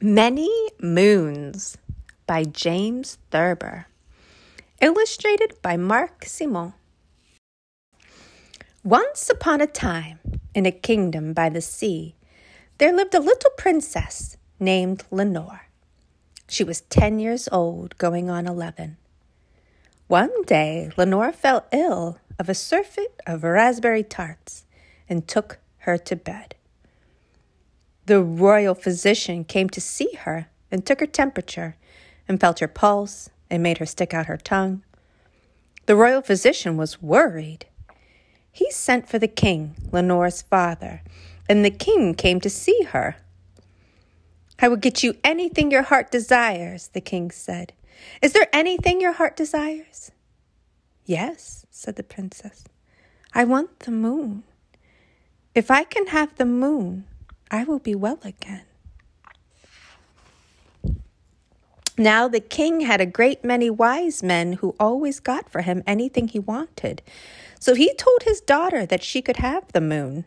Many Moons by James Thurber. Illustrated by Marc Simont. Once upon a time, in a kingdom by the sea, there lived a little princess named Lenore. She was 10 years old, going on 11. One day, Lenore fell ill of a surfeit of raspberry tarts and took her to bed. The royal physician came to see her and took her temperature and felt her pulse and made her stick out her tongue. The royal physician was worried. He sent for the king, Lenore's father, and the king came to see her. "I will get you anything your heart desires," the king said. "Is there anything your heart desires?" "Yes," said the princess. "I want the moon. If I can have the moon, I will be well again." Now the king had a great many wise men who always got for him anything he wanted. So he told his daughter that she could have the moon.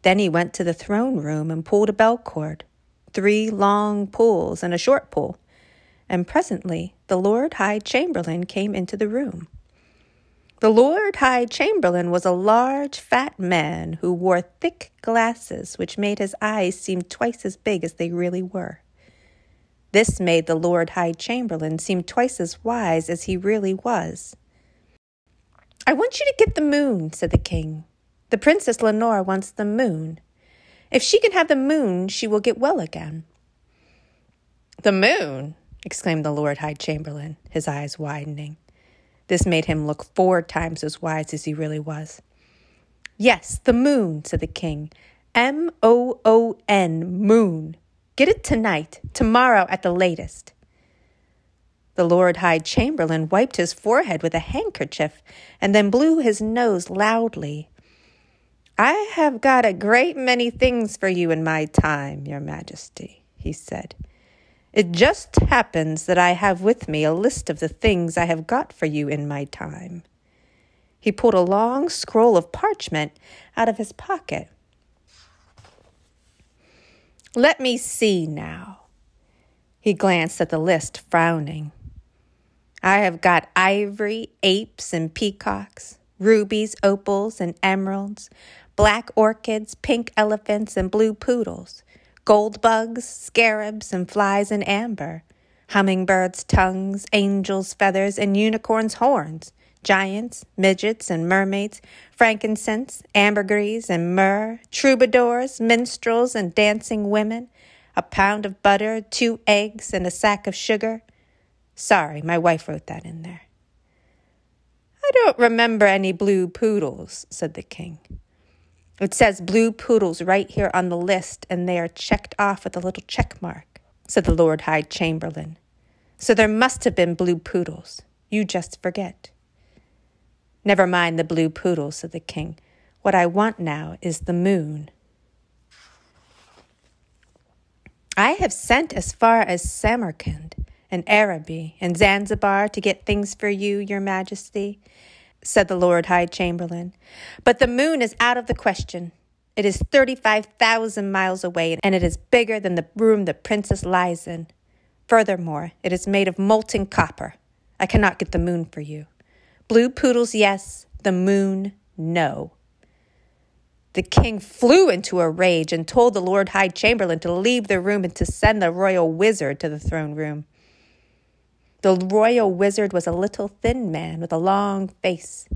Then he went to the throne room and pulled a bell cord, 3 long pulls and a short pull. And presently the Lord High Chamberlain came into the room. The Lord High Chamberlain was a large, fat man who wore thick glasses which made his eyes seem twice as big as they really were. This made the Lord High Chamberlain seem twice as wise as he really was. "I want you to get the moon," said the king. "The Princess Lenore wants the moon. If she can have the moon, she will get well again." "The moon?" exclaimed the Lord High Chamberlain, his eyes widening. This made him look 4 times as wise as he really was. "Yes, the moon," said the king. M-O-O-N, moon. Get it tonight, tomorrow at the latest. The Lord High Chamberlain wiped his forehead with a handkerchief and then blew his nose loudly. "I have got a great many things for you in my time, your majesty," he said. "It just happens that I have with me a list of the things I have got for you in my time." He pulled a long scroll of parchment out of his pocket. "Let me see now." He glanced at the list, frowning. "I have got ivory, apes, and peacocks, rubies, opals, and emeralds, black orchids, pink elephants, and blue poodles, gold bugs, scarabs, and flies in amber, hummingbirds' tongues, angels' feathers, and unicorns' horns, giants, midgets, and mermaids, frankincense, ambergris, and myrrh, troubadours, minstrels, and dancing women, a pound of butter, 2 eggs, and a sack of sugar. Sorry, my wife wrote that in there." "I don't remember any blue poodles," said the king. "It says blue poodles right here on the list, and they are checked off with a little check mark," said the Lord High Chamberlain. "So there must have been blue poodles. You just forget." "Never mind the blue poodles," said the king. "What I want now is the moon." "I have sent as far as Samarkand and Araby and Zanzibar to get things for you, your majesty," said the Lord High Chamberlain. "But the moon is out of the question. It is 35,000 miles away, and it is bigger than the room the princess lies in. Furthermore, it is made of molten copper. I cannot get the moon for you. Blue poodles, yes. The moon, no." The king flew into a rage and told the Lord High Chamberlain to leave the room and to send the royal wizard to the throne room. The royal wizard was a little thin man with a long face.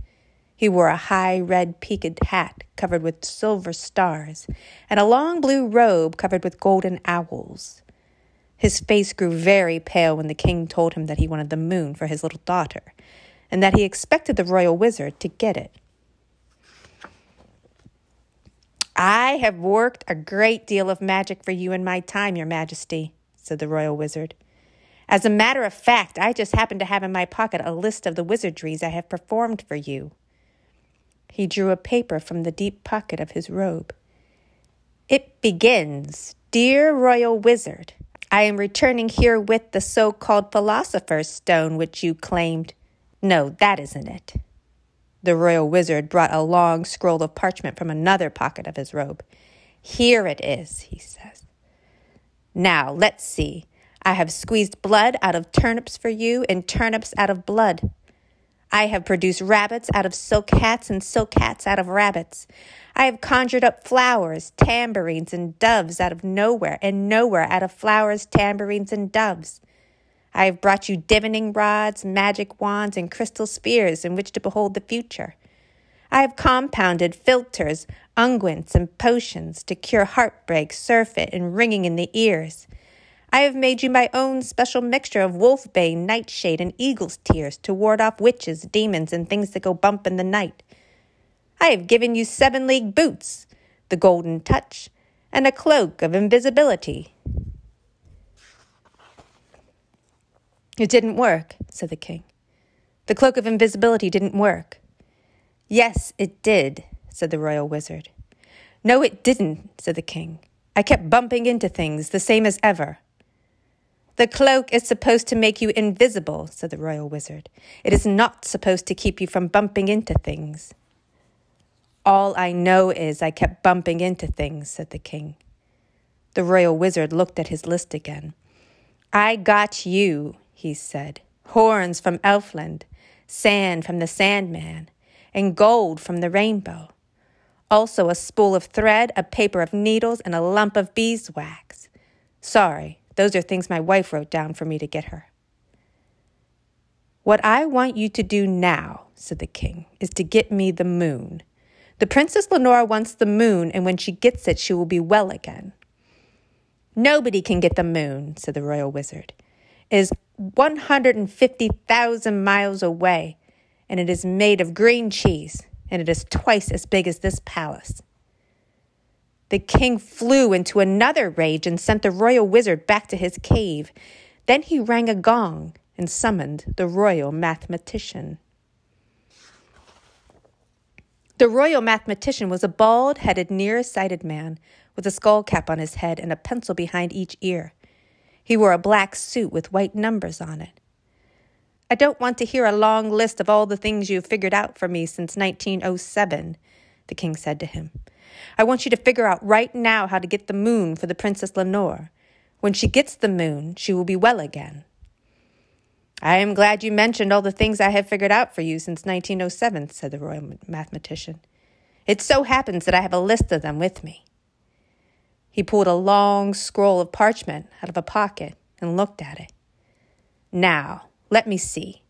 He wore a high red peaked hat covered with silver stars and a long blue robe covered with golden owls. His face grew very pale when the king told him that he wanted the moon for his little daughter and that he expected the royal wizard to get it. "I have worked a great deal of magic for you in my time, your majesty," said the royal wizard. "As a matter of fact, I just happen to have in my pocket a list of the wizardries I have performed for you." He drew a paper from the deep pocket of his robe. "It begins, 'Dear Royal Wizard, I am returning herewith the so-called Philosopher's Stone which you claimed.' No, that isn't it." The royal wizard brought a long scroll of parchment from another pocket of his robe. "Here it is," he says. Now, let's see. I have squeezed blood out of turnips for you and turnips out of blood. I have produced rabbits out of silk hats and silk hats out of rabbits. I have conjured up flowers, tambourines, and doves out of nowhere, and nowhere out of flowers, tambourines, and doves. I have brought you divining rods, magic wands, and crystal spheres in which to behold the future. I have compounded philters, unguents, and potions to cure heartbreak, surfeit, and ringing in the ears. I have made you my own special mixture of wolfbane, nightshade, and eagle's tears to ward off witches, demons, and things that go bump in the night. I have given you 7-league boots, the golden touch, and a cloak of invisibility. It didn't work, said the king. The cloak of invisibility didn't work. Yes, it did, said the royal wizard. No, it didn't, said the king. I kept bumping into things, the same as ever. The cloak is supposed to make you invisible, said the royal wizard. It is not supposed to keep you from bumping into things. All I know is I kept bumping into things, said the king. The royal wizard looked at his list again. I got you, he said. Horns from Elfland, sand from the Sandman, and gold from the rainbow. Also a spool of thread, a paper of needles, and a lump of beeswax. Sorry, those are things my wife wrote down for me to get her. What I want you to do now, said the king, is to get me the moon. The Princess Lenore wants the moon, and when she gets it, she will be well again. Nobody can get the moon, said the royal wizard. It is 150,000 miles away, and it is made of green cheese, and it is twice as big as this palace. The king flew into another rage and sent the royal wizard back to his cave. Then he rang a gong and summoned the Royal Mathematician. The Royal Mathematician was a bald-headed, near-sighted man with a skull cap on his head and a pencil behind each ear. He wore a black suit with white numbers on it. I don't want to hear a long list of all the things you've figured out for me since 1907, the king said to him. I want you to figure out right now how to get the moon for the Princess Lenore. When she gets the moon, she will be well again. I am glad you mentioned all the things I have figured out for you since 1907, said the Royal Mathematician. It so happens that I have a list of them with me. He pulled a long scroll of parchment out of a pocket and looked at it. Now, let me see.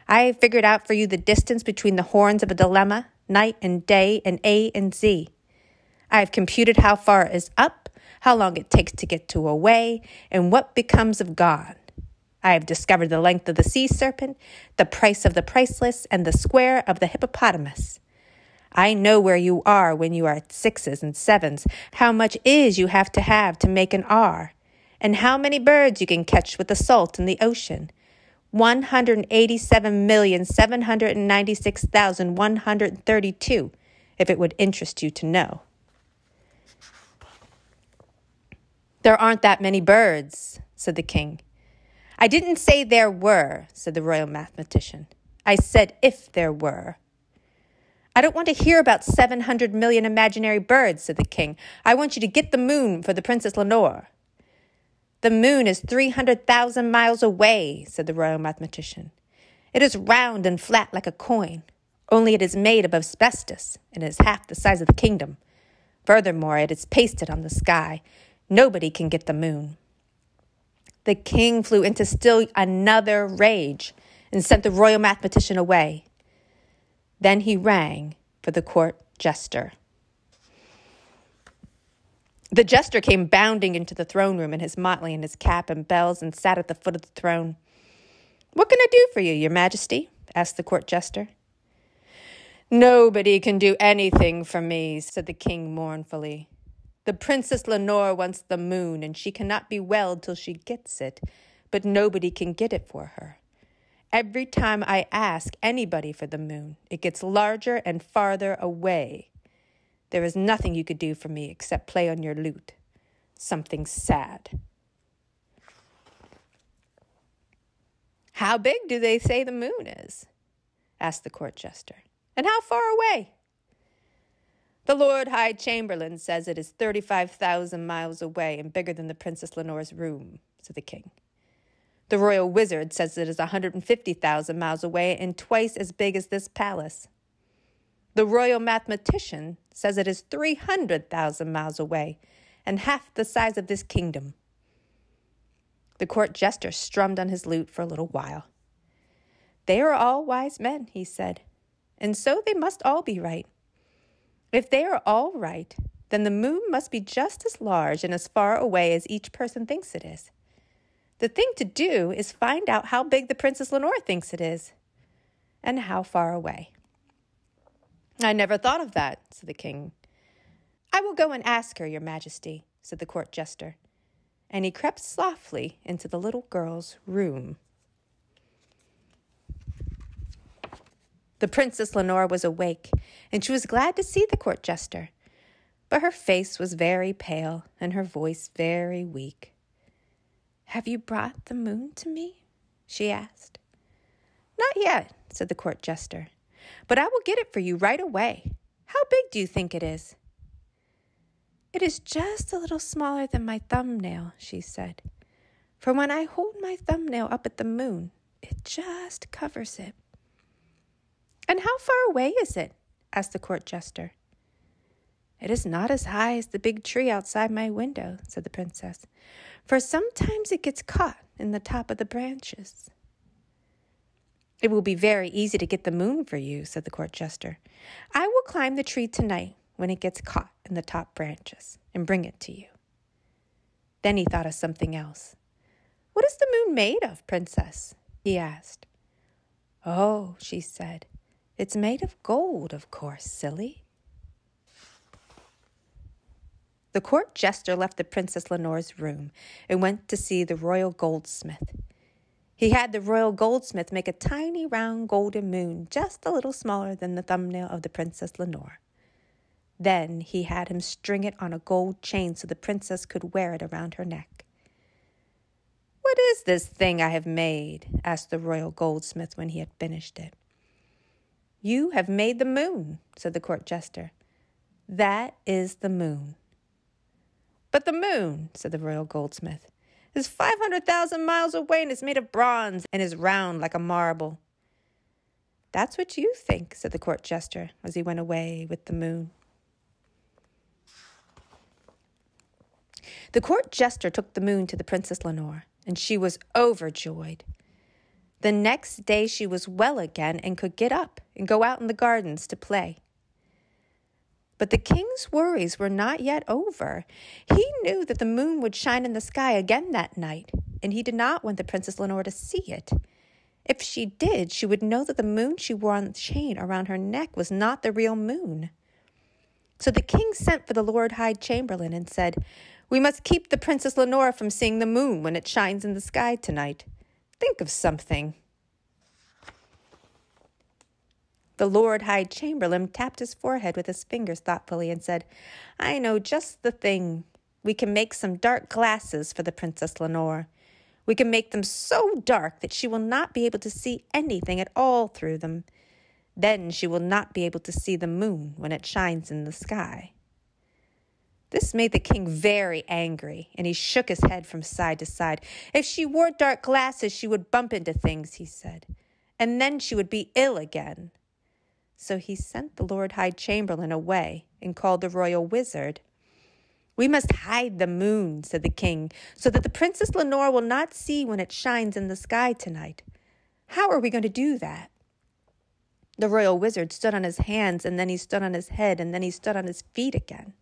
I have figured out for you the distance between the horns of a dilemma, night and day, and A and Z. I have computed how far it is up, how long it takes to get to away, and what becomes of gone. I have discovered the length of the sea serpent, the price of the priceless, and the square of the hippopotamus. I know where you are when you are at 6s and 7s, how much is you have to make an R, and how many birds you can catch with the salt in the ocean. 187,796,132, if it would interest you to know. There aren't that many birds, said the king. I didn't say there were, said the Royal Mathematician. I said if there were. I don't want to hear about 700 million imaginary birds, said the king. I want you to get the moon for the Princess Lenore. The moon is 300,000 miles away, said the Royal Mathematician. It is round and flat like a coin, only it is made of asbestos, and it is half the size of the kingdom. Furthermore, it is pasted on the sky. Nobody can get the moon. The king flew into still another rage and sent the Royal Mathematician away. Then he rang for the court jester. The jester came bounding into the throne room in his motley and his cap and bells and sat at the foot of the throne. What can I do for you, your majesty? Asked the court jester. Nobody can do anything for me, said the king mournfully. The Princess Lenore wants the moon, and she cannot be well till she gets it, but nobody can get it for her. Every time I ask anybody for the moon, it gets larger and farther away. There is nothing you could do for me except play on your lute. Something sad. How big do they say the moon is? Asked the court jester. And how far away? The Lord High Chamberlain says it is 35,000 miles away and bigger than the Princess Lenore's room, said the king. The royal wizard says it is 150,000 miles away and twice as big as this palace. The Royal Mathematician says it is 300,000 miles away and half the size of this kingdom. The court jester strummed on his lute for a little while. They are all wise men, he said, and so they must all be right. If they are all right, then the moon must be just as large and as far away as each person thinks it is. The thing to do is find out how big the Princess Lenore thinks it is, and how far away. I never thought of that, said the king. I will go and ask her, your majesty, said the court jester, and he crept softly into the little girl's room. The Princess Lenore was awake, and she was glad to see the court jester, but her face was very pale and her voice very weak. Have you brought the moon to me? She asked. Not yet, said the court jester, but I will get it for you right away. How big do you think it is? It is just a little smaller than my thumbnail, she said, for when I hold my thumbnail up at the moon, it just covers it. And how far away is it? Asked the court jester. It is not as high as the big tree outside my window, said the princess, for sometimes it gets caught in the top of the branches. It will be very easy to get the moon for you, said the court jester. I will climb the tree tonight when it gets caught in the top branches and bring it to you. Then he thought of something else. What is the moon made of, princess? He asked. Oh, she said, it's made of gold, of course, silly. The court jester left the Princess Lenore's room and went to see the royal goldsmith. He had the royal goldsmith make a tiny round golden moon just a little smaller than the thumbnail of the Princess Lenore. Then he had him string it on a gold chain so the princess could wear it around her neck. What is this thing I have made? Asked the royal goldsmith when he had finished it. You have made the moon, said the court jester. That is the moon. But the moon, said the royal goldsmith, is 500,000 miles away and is made of bronze and is round like a marble. That's what you think, said the court jester as he went away with the moon. The court jester took the moon to the Princess Lenore, and she was overjoyed. The next day she was well again and could get up and go out in the gardens to play. But the king's worries were not yet over. He knew that the moon would shine in the sky again that night, and he did not want the Princess Lenore to see it. If she did, she would know that the moon she wore on the chain around her neck was not the real moon. So the king sent for the Lord High Chamberlain and said, We must keep the Princess Lenore from seeing the moon when it shines in the sky tonight. Think of something. The Lord High Chamberlain tapped his forehead with his fingers thoughtfully and said, I know just the thing. We can make some dark glasses for the Princess Lenore. We can make them so dark that she will not be able to see anything at all through them. Then she will not be able to see the moon when it shines in the sky. This made the king very angry, and he shook his head from side to side. If she wore dark glasses, she would bump into things, he said, and then she would be ill again. So he sent the Lord High Chamberlain away and called the royal wizard. We must hide the moon, said the king, so that the Princess Lenore will not see when it shines in the sky tonight. How are we going to do that? The royal wizard stood on his hands, and then he stood on his head, and then he stood on his feet again.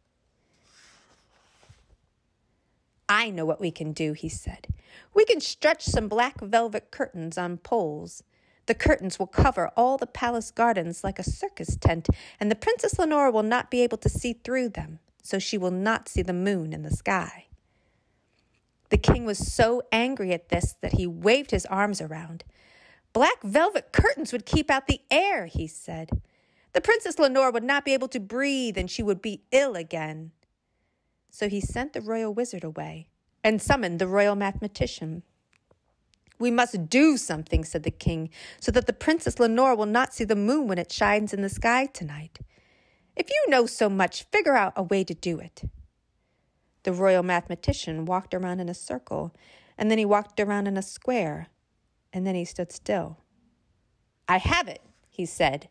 I know what we can do, he said. We can stretch some black velvet curtains on poles. The curtains will cover all the palace gardens like a circus tent, and the Princess Lenore will not be able to see through them, so she will not see the moon in the sky. The king was so angry at this that he waved his arms around. Black velvet curtains would keep out the air, he said. The Princess Lenore would not be able to breathe, and she would be ill again. So he sent the royal wizard away and summoned the Royal Mathematician. We must do something, said the king, so that the Princess Lenore will not see the moon when it shines in the sky tonight. If you know so much, figure out a way to do it." The Royal Mathematician walked around in a circle, and then he walked around in a square, and then he stood still. "I have it," he said.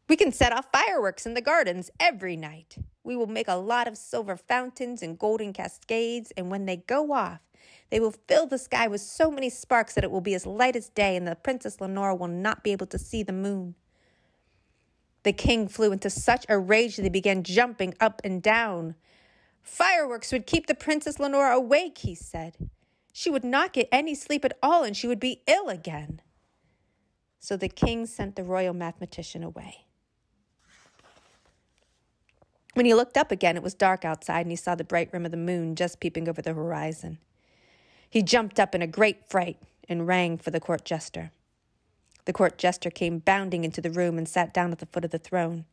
"We can set off fireworks in the gardens every night. We will make a lot of silver fountains and golden cascades, and when they go off, they will fill the sky with so many sparks that it will be as light as day, and the Princess Lenore will not be able to see the moon." The king flew into such a rage that he began jumping up and down. "Fireworks would keep the Princess Lenore awake," he said. "She would not get any sleep at all, and she would be ill again." So the king sent the Royal Mathematician away. When he looked up again, it was dark outside, and he saw the bright rim of the moon just peeping over the horizon. He jumped up in a great fright and rang for the court jester. The court jester came bounding into the room and sat down at the foot of the throne.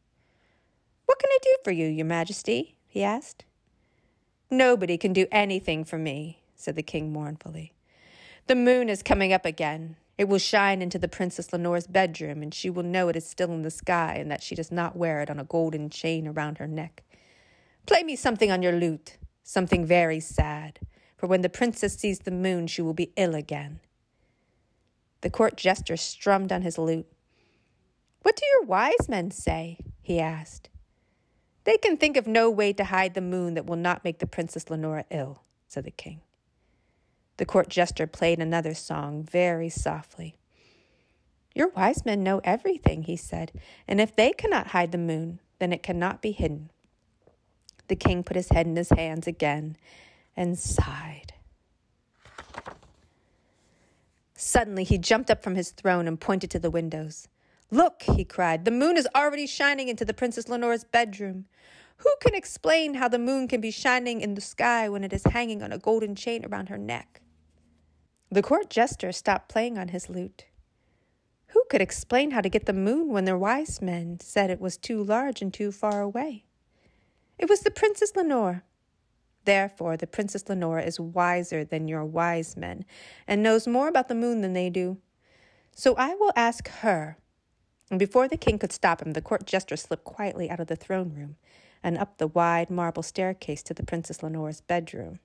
"What can I do for you, your majesty?" he asked. "Nobody can do anything for me," said the king mournfully. "The moon is coming up again. It will shine into the Princess Lenore's bedroom, and she will know it is still in the sky and that she does not wear it on a golden chain around her neck. Play me something on your lute, something very sad, for when the princess sees the moon, she will be ill again." The court jester strummed on his lute. "What do your wise men say?" he asked. "They can think of no way to hide the moon that will not make the Princess Lenore ill," said the king. The court jester played another song very softly. "Your wise men know everything," he said, "and if they cannot hide the moon, then it cannot be hidden." The king put his head in his hands again and sighed. Suddenly he jumped up from his throne and pointed to the windows. "Look," he cried, "the moon is already shining into the Princess Lenore's bedroom. Who can explain how the moon can be shining in the sky when it is hanging on a golden chain around her neck?" The court jester stopped playing on his lute. Who could explain how to get the moon when the wise men said it was too large and too far away? It was the Princess Lenore. Therefore, the Princess Lenore is wiser than your wise men and knows more about the moon than they do. So I will ask her. And before the king could stop him, the court jester slipped quietly out of the throne room and up the wide marble staircase to the Princess Lenore's bedroom.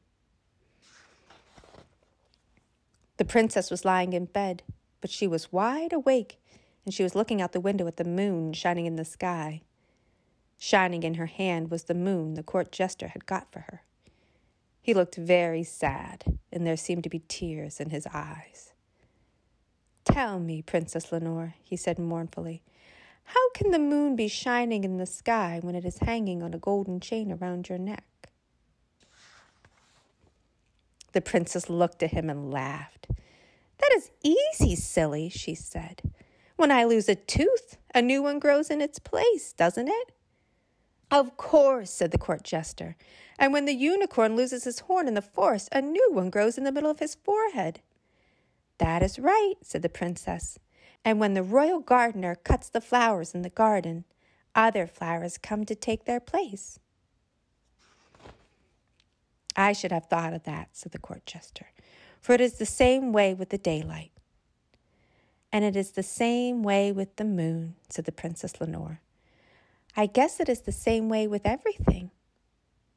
The princess was lying in bed, but she was wide awake, and she was looking out the window at the moon shining in the sky. Shining in her hand was the moon the court jester had got for her. He looked very sad, and there seemed to be tears in his eyes. "Tell me, Princess Lenore," he said mournfully, "how can the moon be shining in the sky when it is hanging on a golden chain around your neck?" The princess looked at him and laughed. "That is easy, silly," she said. "When I lose a tooth, a new one grows in its place, doesn't it?" "Of course," said the court jester. "And when the unicorn loses his horn in the forest, a new one grows in the middle of his forehead." "That is right," said the princess. "And when the royal gardener cuts the flowers in the garden, other flowers come to take their place." "I should have thought of that," said the court jester, "for it is the same way with the daylight." "And it is the same way with the moon," said the Princess Lenore. "I guess it is the same way with everything."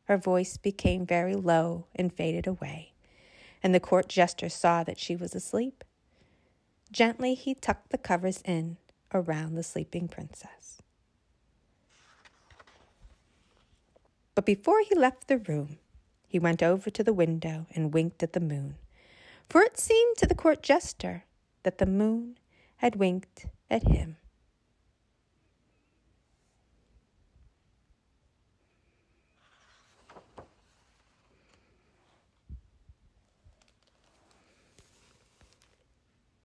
Her voice became very low and faded away, and the court jester saw that she was asleep. Gently he tucked the covers in around the sleeping princess. But before he left the room, he went over to the window and winked at the moon, for it seemed to the court jester that the moon had winked at him.